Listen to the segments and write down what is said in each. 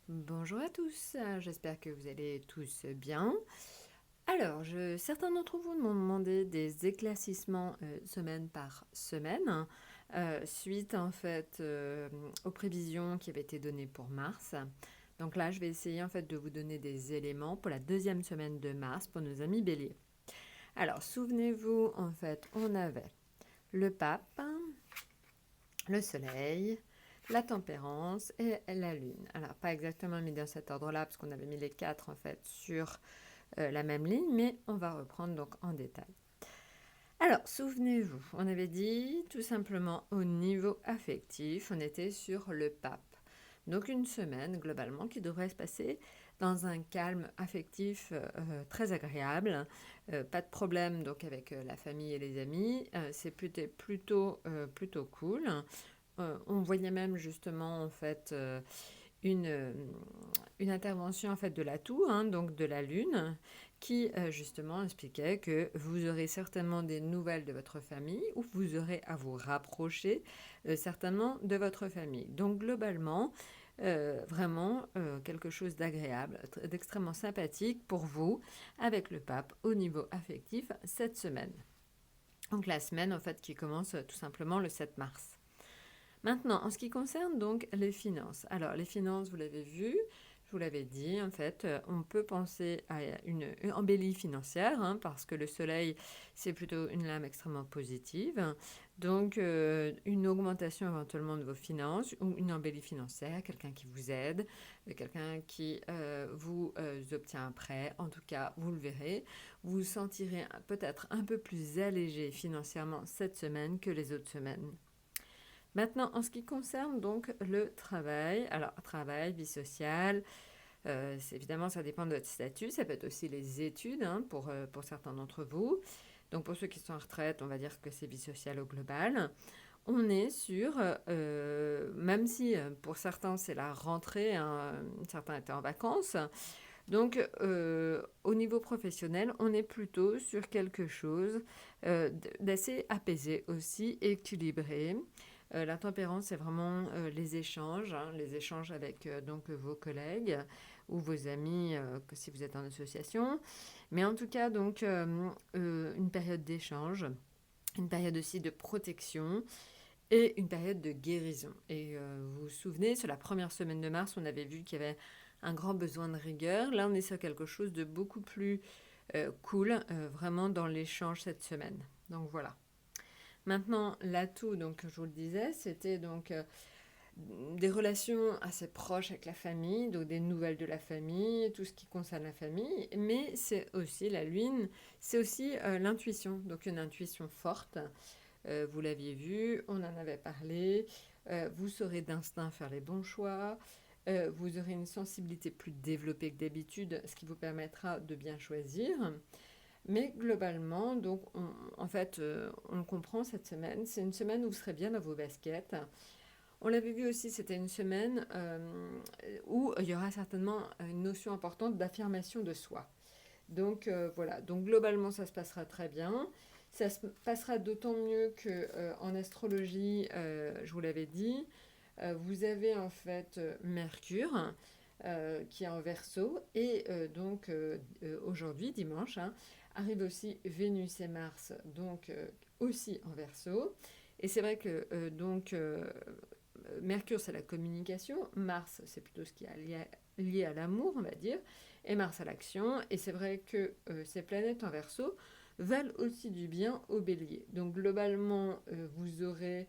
Bonjour à tous, j'espère que vous allez tous bien. Alors, certains d'entre vous m'ont demandé des éclaircissements semaine par semaine, suite en fait aux prévisions qui avaient été données pour mars. Donc là, je vais essayer en fait de vous donner des éléments pour la deuxième semaine de mars pour nos amis béliers. Alors, souvenez-vous, en fait, on avait le pape, le soleil, la tempérance et la lune. Alors, pas exactement mis dans cet ordre-là, parce qu'on avait mis les quatre en fait sur la même ligne, mais on va reprendre donc en détail. Alors, souvenez-vous, on avait dit tout simplement au niveau affectif, on était sur le pape. Donc une semaine globalement qui devrait se passer dans un calme affectif très agréable. Pas de problème donc avec la famille et les amis. C'est plutôt cool. On voyait même justement en fait une, euh, une intervention en fait de l'atout, donc de la Lune, qui justement expliquait que vous aurez certainement des nouvelles de votre famille ou vous aurez à vous rapprocher certainement de votre famille. Donc globalement, vraiment quelque chose d'agréable, d'extrêmement sympathique pour vous avec le pape au niveau affectif cette semaine. Donc la semaine en fait qui commence tout simplement le 7 mars. Maintenant, en ce qui concerne donc les finances. Alors, les finances, vous l'avez vu, je vous l'avais dit, en fait, on peut penser à une embellie financière, parce que le soleil, c'est plutôt une lame extrêmement positive. Donc, une augmentation éventuellement de vos finances ou une embellie financière, quelqu'un qui vous aide, quelqu'un qui vous obtient un prêt. En tout cas, vous le verrez, vous vous sentirez peut-être un peu plus allégé financièrement cette semaine que les autres semaines. Maintenant, en ce qui concerne donc le travail, alors travail, vie sociale, évidemment ça dépend de votre statut, ça peut être aussi les études pour certains d'entre vous. Donc pour ceux qui sont en retraite, on va dire que c'est vie sociale au global. On est sur, même si pour certains c'est la rentrée, certains étaient en vacances, donc au niveau professionnel, on est plutôt sur quelque chose d'assez apaisé aussi, équilibré. La tempérance, c'est vraiment les échanges avec donc vos collègues ou vos amis, que si vous êtes en association. Mais en tout cas, donc une période d'échange, une période aussi de protection et une période de guérison. Et vous vous souvenez, sur la première semaine de mars, on avait vu qu'il y avait un grand besoin de rigueur. Là, on est sur quelque chose de beaucoup plus cool, vraiment dans l'échange cette semaine. Donc voilà. Maintenant, l'atout, donc je vous le disais, c'était donc des relations assez proches avec la famille, donc des nouvelles de la famille, tout ce qui concerne la famille, mais c'est aussi la lune, c'est aussi l'intuition, donc une intuition forte. Vous l'aviez vu, on en avait parlé, vous saurez d'instinct faire les bons choix, vous aurez une sensibilité plus développée que d'habitude, ce qui vous permettra de bien choisir. Mais globalement, donc, en fait, on le comprend cette semaine. C'est une semaine où vous serez bien dans vos baskets. On l'avait vu aussi, c'était une semaine où il y aura certainement une notion importante d'affirmation de soi. Donc voilà, donc globalement ça se passera très bien. Ça se passera d'autant mieux que en astrologie, je vous l'avais dit, vous avez en fait Mercure qui est en Verseau et aujourd'hui dimanche arrive aussi Vénus et Mars donc aussi en Verseau. Et c'est vrai que Mercure, c'est la communication. Mars, c'est plutôt ce qui est lié à l'amour, on va dire. Et Mars à l'action. Et c'est vrai que ces planètes en Verseau valent aussi du bien au bélier. Donc globalement, vous aurez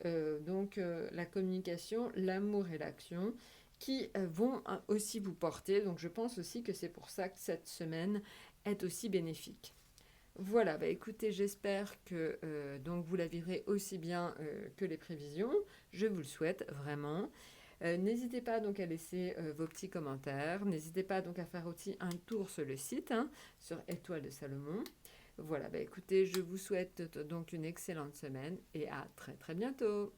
la communication, l'amour et l'action qui vont aussi vous porter. Donc je pense aussi que c'est pour ça que cette semaine est aussi bénéfique. Voilà, bah écoutez, j'espère que donc vous la vivrez aussi bien que les prévisions. Je vous le souhaite vraiment. N'hésitez pas donc à laisser vos petits commentaires. N'hésitez pas donc à faire aussi un tour sur le site, sur Étoile de Salomon. Voilà, bah écoutez, je vous souhaite donc une excellente semaine et à très très bientôt.